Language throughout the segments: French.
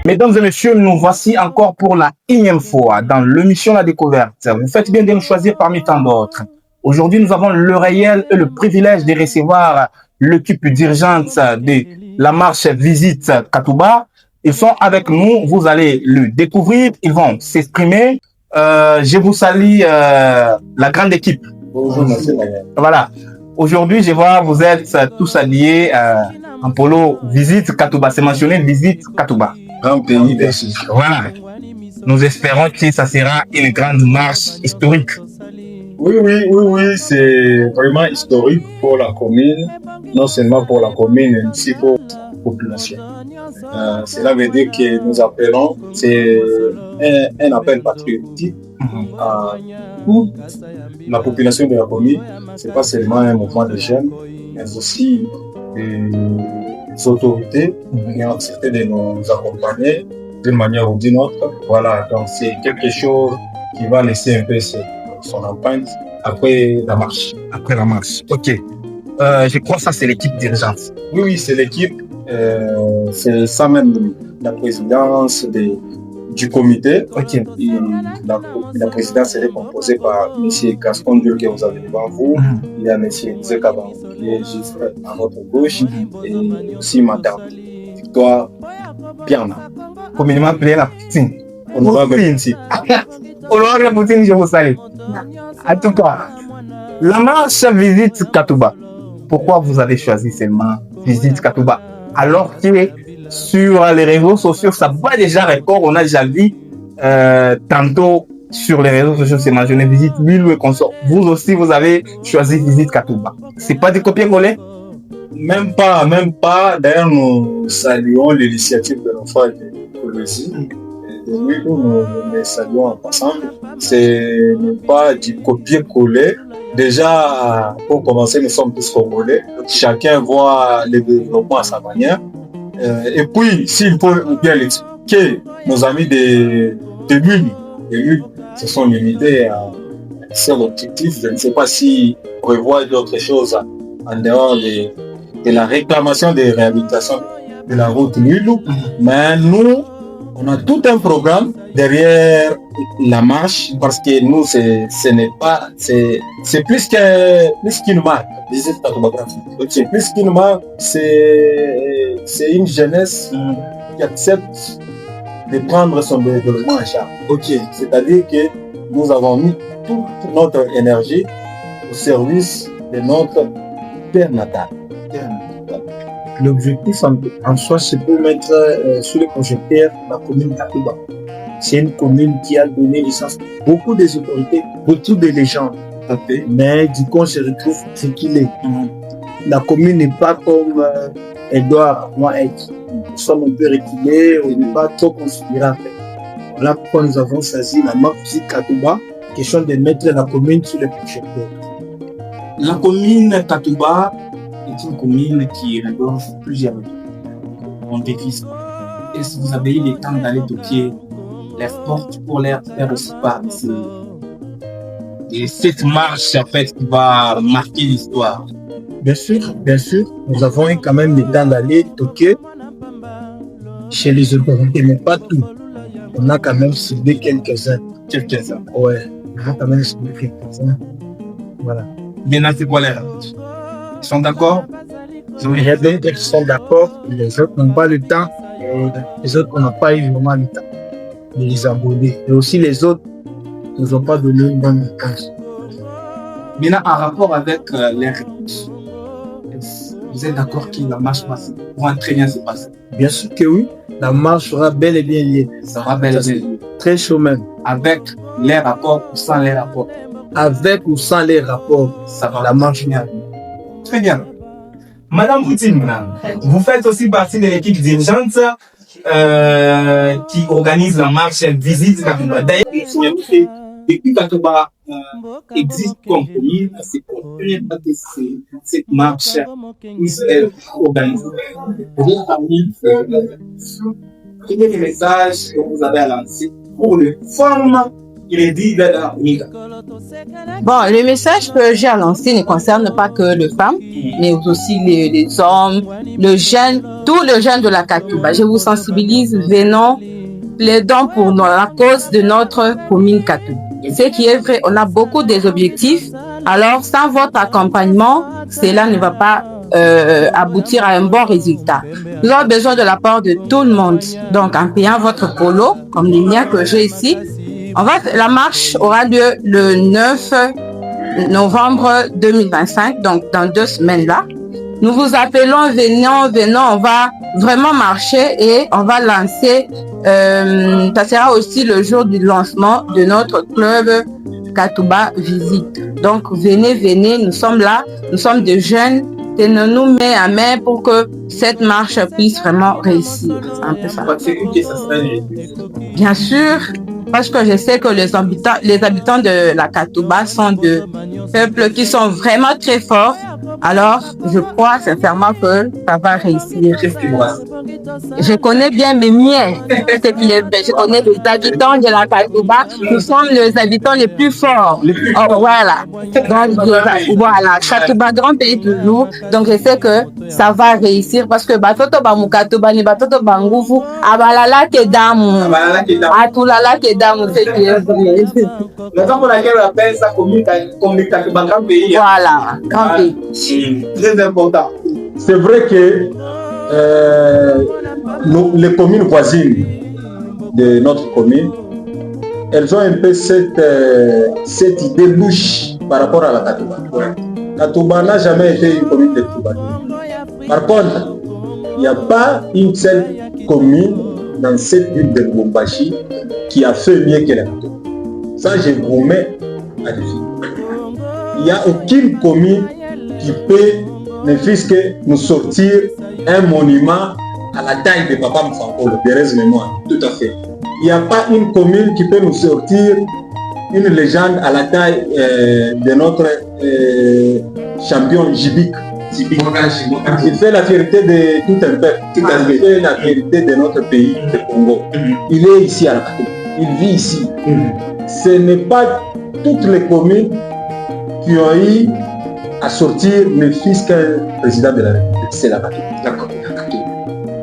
Mesdames et messieurs, nous voici encore pour la énième fois dans l'émission La Découverte. Vous faites bien de nous choisir parmi tant d'autres. Aujourd'hui, nous avons le réel et le privilège de recevoir l'équipe dirigeante de la marche Visite Katouba. Ils sont avec nous, vous allez le découvrir, ils vont s'exprimer. Je vous salue la grande équipe. Bonjour, monsieur. Voilà. Aujourd'hui, je vois vous êtes tous habillés en polo Visite Katouba. C'est mentionné Visite Katouba. Grand pays merci. Voilà. Nous espérons que ça sera une grande marche historique. Oui, c'est vraiment historique pour la commune, non seulement pour la commune, mais aussi pour la population. Cela veut dire que nous appelons, c'est un appel patriotique à toute la population de la commune. Ce n'est pas seulement un mouvement de jeunes, mais aussi des autorités qui ont accepté de nous accompagner d'une manière ou d'une autre. Voilà, donc c'est quelque chose qui va laisser un peu son empreinte après la marche. Après la marche, ok. Je crois que ça, c'est l'équipe dirigeante. Oui, c'est l'équipe. C'est ça même la présidence du comité. Ok. Et la présidence est composée par M. Gaston Dieu que vous avez devant vous. Il y a M. Zé Kaban qui est juste à votre gauche. Et aussi Madame Victoire Piana. Communément appelée la Poutine. Honorable Poutine. Honorable Poutine, je vous salue. En tout cas, la marche Visite Katouba. Pourquoi vous avez choisi seulement Visite Katouba? Alors que sur les réseaux sociaux, ça va déjà record. On a déjà vu tantôt sur les réseaux sociaux, c'est mentionné Visite Lulu et consort. Vous aussi, vous avez choisi Visite Katouba. C'est pas des copier-coller? Même pas. D'ailleurs, nous saluons l'initiative de l'enfant de Colosie. Oui, nous les saluons en passant. C'est pas du copier-coller. Déjà, pour commencer, nous sommes tous congolais. Chacun voit le développement à sa manière. Et puis, s'il faut bien l'expliquer, nos amis de l'UNI se sont limités à cet objectif. Je ne sais pas s'ils prévoient d'autres choses en dehors de la réclamation des réhabilitations de la route Lulu. Mais nous, on a tout un programme derrière la marche parce que nous, ce n'est pas, c'est plus qu'une marque. C'est plus qu'une marque, c'est une jeunesse qui accepte de prendre son développement en charge. C'est-à-dire que nous avons mis toute notre énergie au service de notre terre natale. L'objectif en soi, c'est pour mettre sur le projecteur la commune d'Akouba. C'est une commune qui a donné licence à beaucoup des autorités, beaucoup de légendes. Mais du coup, on se retrouve ce qu'il est. La commune n'est pas comme elle doit être. Nous sommes un peu reculés, on n'est pas trop considérable. Voilà pourquoi nous avons choisi la marque Visite Katouba, question de mettre la commune sur le projecteur. La commune Katouba est une commune qui regorge plusieurs défis. Est-ce que vous avez eu le temps d'aller toquer les portes pour les faire aussi part de cette marche en fait, qui va marquer l'histoire? Bien sûr, nous avons eu quand même le temps d'aller toquer chez les autorités, mais pas tout. On a quand même ciblé quelques-uns. Ouais, on a quand même ciblé quelques-uns. Voilà. Maintenant, c'est quoi les réponses? Ils sont d'accord? Ils sont d'accord, les autres n'ont pas le temps, et les autres n'ont pas eu vraiment le temps de les abonner. Et aussi les autres ne nous ont pas donné une bonne réponse. Maintenant, en rapport avec les réponses, vous êtes d'accord que la marche pourra très bien se passer? Bien sûr que oui, la marche sera bel et bien liée. Ça va bel et bien liée. Très chaud même. Avec les rapports ou sans les rapports? Avec ou sans les rapports, ça va. La marche vient. Très bien. Madame Poutine, vous faites aussi partie de l'équipe dirigeante qui organise la marche Visite Katouba. D'ailleurs, depuis Katouba existe comme commune, c'est pour la première fois que cette marche puisse être organisée. Vous parmi quel est le message que vous avez à lancer pour les femmes il est dit là dans la commune. Bon, le message que j'ai à lancer ne concerne pas que les femmes, mais aussi les hommes, le jeune, tous les jeunes de la Katouba. Je vous sensibilise, venons, plaidons pour la cause de notre commune Katouba. Ce qui est vrai, on a beaucoup des objectifs. Alors, sans votre accompagnement, cela ne va pas aboutir à un bon résultat. Nous avons besoin de la part de tout le monde. Donc, en payant votre polo, comme les miens que j'ai ici, la marche aura lieu le 9 novembre 2025, donc dans 2 semaines là. Nous vous appelons, venons, on va vraiment marcher et on va lancer, ça sera aussi le jour du lancement de notre club Katouba Visite. Donc venez, nous sommes là, nous sommes des jeunes, tenons-nous main à main pour que cette marche puisse vraiment réussir. C'est un peu ça. Bien sûr, parce que je sais que les habitants de la Katouba sont de peuples qui sont vraiment très forts. Alors, je crois sincèrement que ça va réussir. Je connais bien mes miens. Je connais les habitants de la Katouba. Nous sommes les habitants les plus forts. Oh, voilà. Donc, voilà. Katouba, grand pays toujours. Donc, je sais que ça va réussir parce que Batoto Bamukatouba ni Batoto Bangufu, Abalala Kedamu. Atulala Kedamu, c'est qui est vrai. La raison pour laquelle on appelle ça comme Katouba, grand pays. Voilà, grand pays. Très important. C'est vrai que les communes voisines de notre commune, elles ont un peu cette idée louche par rapport à la Katouba. Katouba n'a jamais été une commune de troubadours. Par contre, il n'y a pas une seule commune dans cette ville de Lubumbashi qui a fait mieux que la Katouba. Ça, je vous mets à défi. Il n'y a aucune commune qui peut, ne fût-ce que nous sortir un monument à la taille de Papa Mfankolo, de reste mémoire. Tout à fait. Il n'y a pas une commune qui peut nous sortir une légende à la taille de notre champion Jibik. Il fait la fierté de tout un peuple. Il fait la fierté de notre pays, le Congo. Il est ici à la Katouba. Il vit ici. Ce n'est pas toutes les communes qui ont eu à sortir le fils qu'un président de la République. C'est la Katouba. D'accord.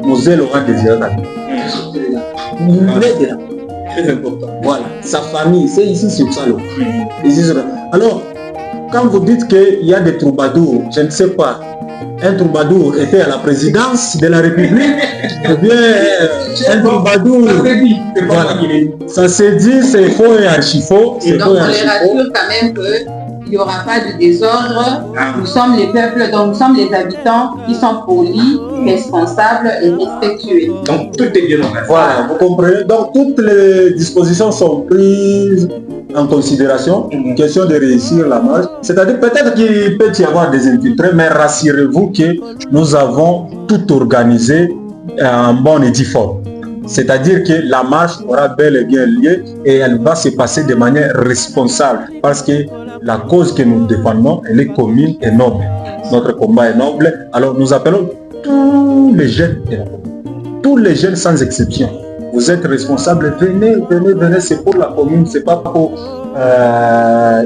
Moselle aura désiré la Katouba. Il est de là. Très important. Voilà. Sa famille, c'est ici sur ça. Alors, quand vous dites qu'il y a des troubadours, je ne sais pas, un troubadour était à la présidence de la République, ou bien un troubadour, voilà. Ça s'est dit, c'est faux et archi-faux. Et donc, on les rassure quand même qu'il n'y aura pas de désordre. Nous sommes les peuples, donc nous sommes les habitants qui sont polis, responsables et respectueux. Donc, tout est bien en place. Voilà, vous comprenez. Donc, toutes les dispositions sont prises en considération, question de réussir la marche. C'est-à-dire peut-être qu'il peut y avoir des infiltrés, mais rassurez-vous que nous avons tout organisé en bonne et due forme. C'est-à-dire que la marche aura bel et bien lieu et elle va se passer de manière responsable parce que la cause que nous défendons, elle est commune et noble. Notre combat est noble. Alors nous appelons tous les jeunes de la commune, tous les jeunes sans exception. Vous êtes responsables, venez, c'est pour la commune, c'est pas pour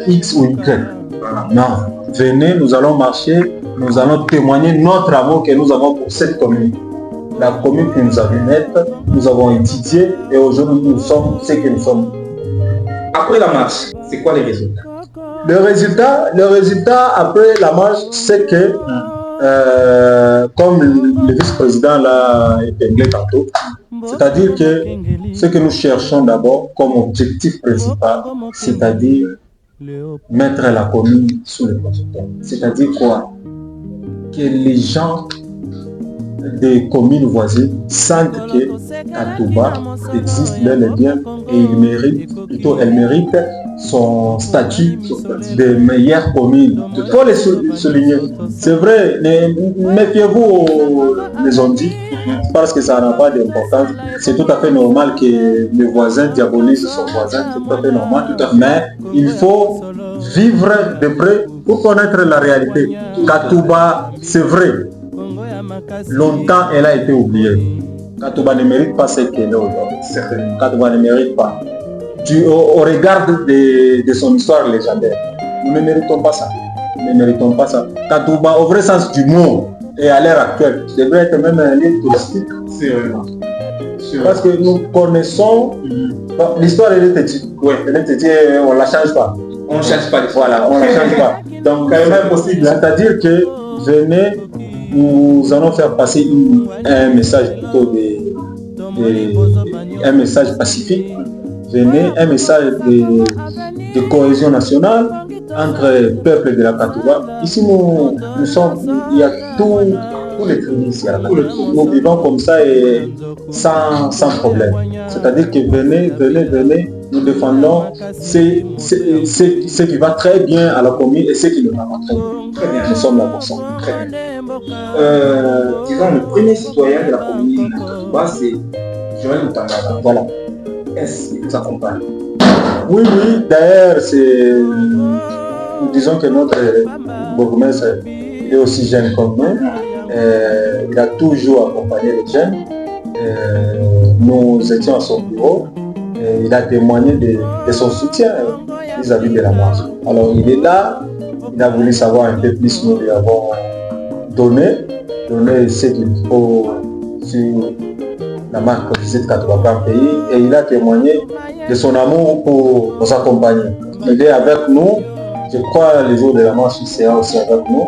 X ou Y. Non, venez, nous allons marcher, nous allons témoigner notre amour que nous avons pour cette commune. La commune que nous avons naître, nous avons étudié et aujourd'hui nous sommes ce que nous sommes. Après la marche, c'est quoi les résultats? Le résultat après la marche, c'est que, comme le vice-président l'a épinglé tantôt, c'est-à-dire que ce que nous cherchons d'abord comme objectif principal, c'est-à-dire mettre la commune sous le protecteur. C'est-à-dire quoi? Que les gens des communes voisines sentent que Katouba existe bel et bien et elle mérite son statut de meilleure commune. Il faut le souligner. C'est vrai, méfiez-vous les ondits parce que ça n'a pas d'importance. C'est tout à fait normal que le voisin diabolise son voisin, c'est tout à fait normal. Mais il faut vivre de près pour connaître la réalité. Katouba, c'est vrai. Longtemps, elle a été oubliée. Katouba ne mérite pas ce qu'elle est aujourd'hui. Katouba ne mérite pas. au regard de son histoire légendaire. Nous ne méritons pas ça. Nous ne méritons pas ça. Katouba, au vrai sens du mot, et à l'heure actuelle, devrait être même un lieu touristique. Parce que nous connaissons l'histoire, elle est petite. Oui, elle est petite, on ne la change pas. On ne change pas les fois. Voilà, on ne la change pas. Donc, quand même possible. C'est-à-dire que venez, nous allons faire passer un message plutôt un message pacifique. Venez, un message de cohésion nationale entre peuples de la Katouba. Ici, nous sommes, il y a tous les tribus ici. Nous vivons comme ça et sans problème. C'est-à-dire que venez, nous défendons ce qui va très bien à la commune et ce qui ne va pas très bien. Très bien. Nous sommes là pour ça. Très bien. Disons, le premier citoyen de la commune de Katouba, c'est Joël Mutangala. Voilà. Est-ce qu'il vous accompagne? Oui, d'ailleurs, nous disons que notre bourgmestre est aussi jeune comme nous. Il a toujours accompagné les jeunes. Nous étions à son bureau. Il a témoigné de son soutien vis-à-vis de la marche. Alors il est là, il a voulu savoir un peu plus, nous lui avons donné ce qu'il faut sur la marque Visite Katouba Grand Pays, et il a témoigné de son amour pour nous accompagner. Il est avec nous, je crois les jours de la marche, il sera aussi avec nous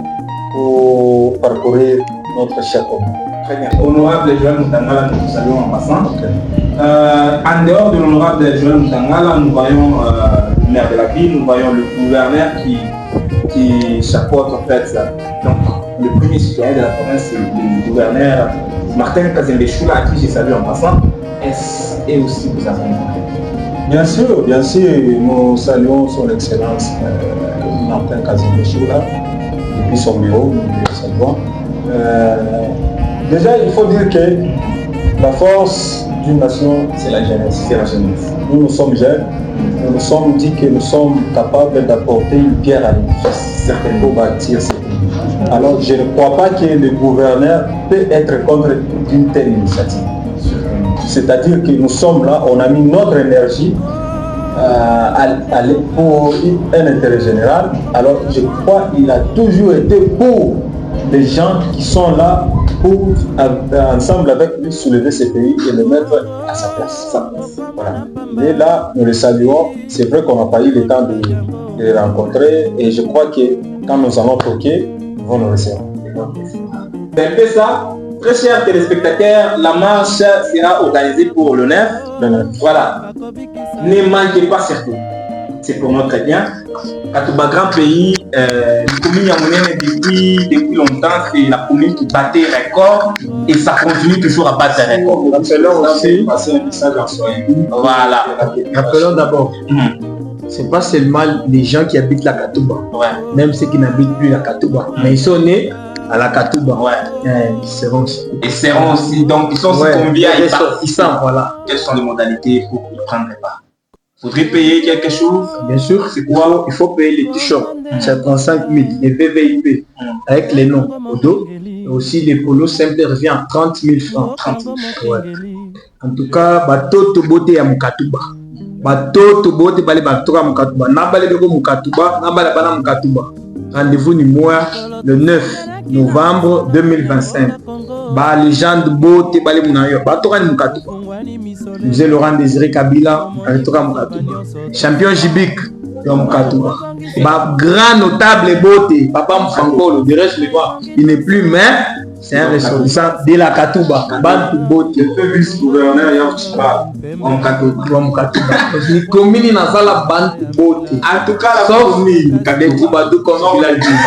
pour parcourir notre cher commune. Très bien. Honorable Joël Mutangala, nous vous saluons en passant. En dehors de l'honorable Joël Mutangala, nous voyons le maire de la ville, nous voyons le gouverneur qui chapeaute en fait ça. Donc, le premier citoyen de la province, c'est le gouverneur Martin Kazembechula, à qui j'ai salué en passant. Et aussi vous accompagnez. Bien sûr, nous saluons son excellence Martin Kazembechula depuis son bureau, nous le saluons. Déjà, il faut dire que la force d'une nation, c'est la jeunesse. Nous sommes jeunes, nous nous sommes dit que nous sommes capables d'apporter une pierre à l'édifice pour bâtir ce pays. Alors, je ne crois pas que le gouverneur peut être contre une telle initiative. C'est-à-dire que nous sommes là, on a mis notre énergie pour un intérêt général. Alors, je crois qu'il a toujours été pour les gens qui sont là pour, ensemble avec lui, soulever ce pays et le mettre à sa place. Voilà. Et là, nous le saluons. C'est vrai qu'on n'a pas eu le temps de les rencontrer, et je crois que quand nous allons toquer, ils vont nous recevoir. C'est un peu ça. Très chers téléspectateurs, la marche sera organisée pour le 9. Voilà. Ne manquez pas surtout. C'est pour notre bien. Katouba Grand Pays, la commune Yamounene depuis longtemps, c'est la commune qui battait record et ça continue toujours à battre des records. Rappelons aussi, passer un message en Swahili. Voilà. Rappelons d'abord, c'est pas seulement les gens qui habitent la Katouba, même ceux qui n'habitent plus la Katouba, mais ils sont nés à la Katouba. Ils seront aussi. Donc ils sont aussi combien ils participent. Voilà. Quelles sont les modalités pour y prendre part? Faudrait payer quelque chose? Bien sûr, c'est quoi? Il faut payer les t-shirts, c'est 35 000, les VVIP, avec les noms au dos. Et aussi les polos simples revient à 30 000 francs. 30 000. Ouais. En tout cas, Toto Bote ya Mukatuba. Toto Bote bale Batoka Mukatuba. Nabale Bego Mukatuba, Nabale Bana Mukatuba. Rendez-vous numéro le 9 novembre 2025. Légende Bote bale Munayo. Batoka Mukatuba. Nous Laurent Désiré Kabila, champion Jibik, grand notable Bote, Papa Mfangolo, de reste le voir, il n'est plus maire, c'est un ressortissant de la Katouba, Bantu Bote. Le vice-gouverneur Yaouchiba, il commune dans la Bantu Bote. En tout cas, la commune, les Toubadou comme il a dit.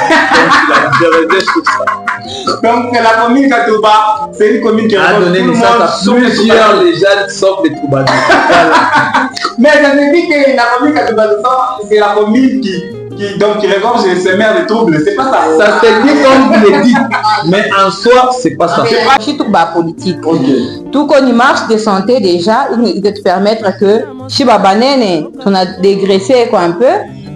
Donc la commune Katouba, c'est une commune qui a donné naissance à plusieurs légendes sauf les Toubadou. Mais ça veut dire que la commune Katouba, c'est la commune qui regorge ces mers de troubles. C'est pas ça. Ça se dit comme vous le dites, mais en soi, c'est pas ça. Je suis tout bas politique. Tout qu'on y marche de santé déjà, il doit te permettre que si Babanene, on a dégraissé quoi un peu,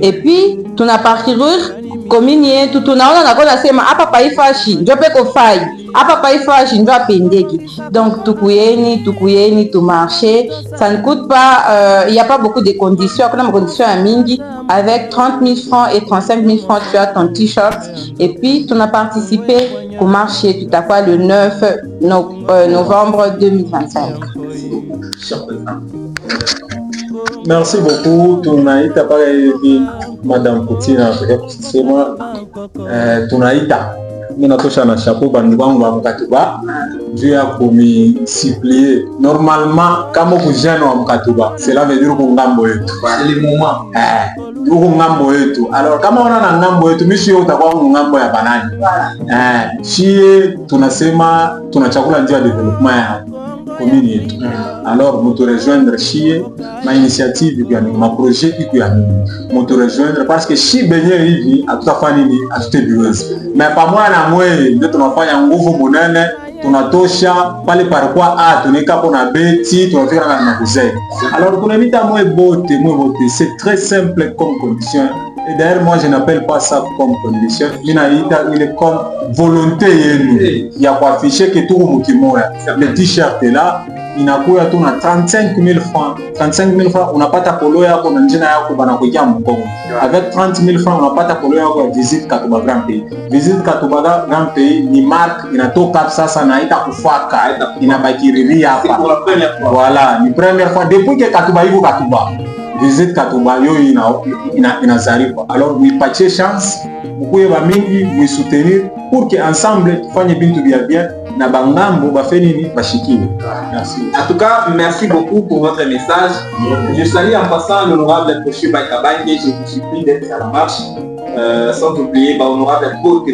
et puis on a parcourir komini yetu tunaona na kona sema hapa paifashi ndio peko fai, hapa paifashi ndio apendeki. Donc tukuyeni tu marcher, ça ne coûte pas, il y a pas beaucoup de conditions, kuna conditions à mingi. Avec 30 000 francs et 35 000 francs, tu as ton t-shirt. Et puis, tu as participé au marché tout à quoi le 9 novembre 2025. Merci beaucoup. Tunaita pale Madame Coutina kusema tunaita mimi natosha na chapeau bandu bangu ba mkatuba juu ya kumisiplie. Normalement kama kujana wa mkatuba cela veut dire ko ngambo yetu c'est le moment uko ngambo yetu. Alors kama ona na ngambo yetu mimi sio utakuwa ngambo ya banani chie tunasema tunachakula ndio development ya commune yetu. Alors nous te rejoindre chie ma initiative ya ma projet iko ya nini nous te rejoindre parce que si benye hivi atutafanya nini atutebeweza mais pamoja na mwe ndio tunafanya nguvu munene tunatosha pale parfois tunika hapo na beti tunafika na kuzee. Alors tunamita mwe bote c'est très simple comme condition. Et d'ailleurs, moi, je n'appelle pas ça comme condition. Il est comme volonté. Il y a quoi afficher que tout le monde qui mort. Le t-shirt est là. Il a quoi tout na 35 000 francs. 35 000 francs, on n'a pas ta polo ya ko njina ya ko bana ko ya mkongo. Avec 30 000 francs, on n'a pas ta polo ya ko visite Katuba Grand Pays. Visite Katuba Grand Pays ni marque inatoka sasa na ita kufaka inabakiriri hapa. Voilà, ni première fois depuis que Katuba iko Katuba. Visite Katuba yo inazariwa. Alors muipatie chance, mukuye ba mingi, mu soutenir pour que ensemble tufanye bintu bien na bangambo bafanye nini bashikiwe. Merci. En tout cas, merci beaucoup pour votre message. Je salue en passant l'honorable Monsieur Baïkabange, je vous supplie d'être à la marche. Sans oublier l'honorable Côte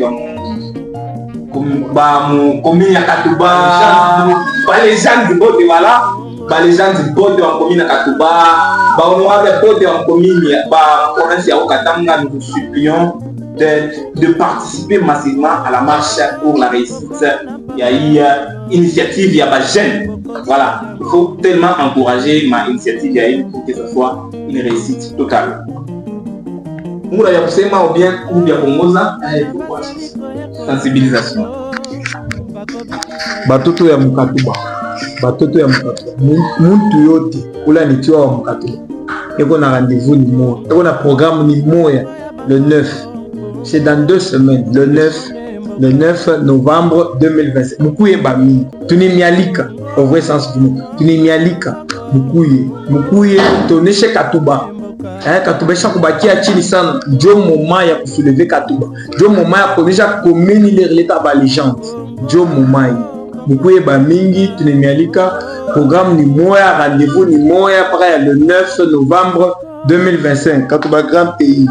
commune ya Katuba, les gens du Côte, voilà. Les gens du Côte en commune à Katuba, honorable Côte en commune à province ya Okatanga, nous vous supplions de participer massivement à la marche pour la réussite. Il y a eu initiative, il y a pas jeune. Voilà, il faut tellement encourager ma initiative pour que ce soit une réussite totale. Mura ya kusema ou bien ou ya kuongoza sensibilisation. Batoto ya Mkatuba. Muntu yote kula nikiwa wa Mkatuba. Eko na rendez-vous ni moya. Eko na programme ni moya le 9. C'est dans 2 semaines, le 9 novembre 2025. Mukuye bami, tunemialika, au vrai sens du mot. Tunemialika, mukuye, toneshe Katuba. Katuba isha kubakia chini sana, ndio moment ya kusouleve Katuba. Ndio moment ya kuonesha komini l'état ba légende. Ndio moment. Mukuye bamingi, tunemialika, programme ni moya, rendez-vous ni moya, para le 9 novembre 2025. Katuba Grand Pays.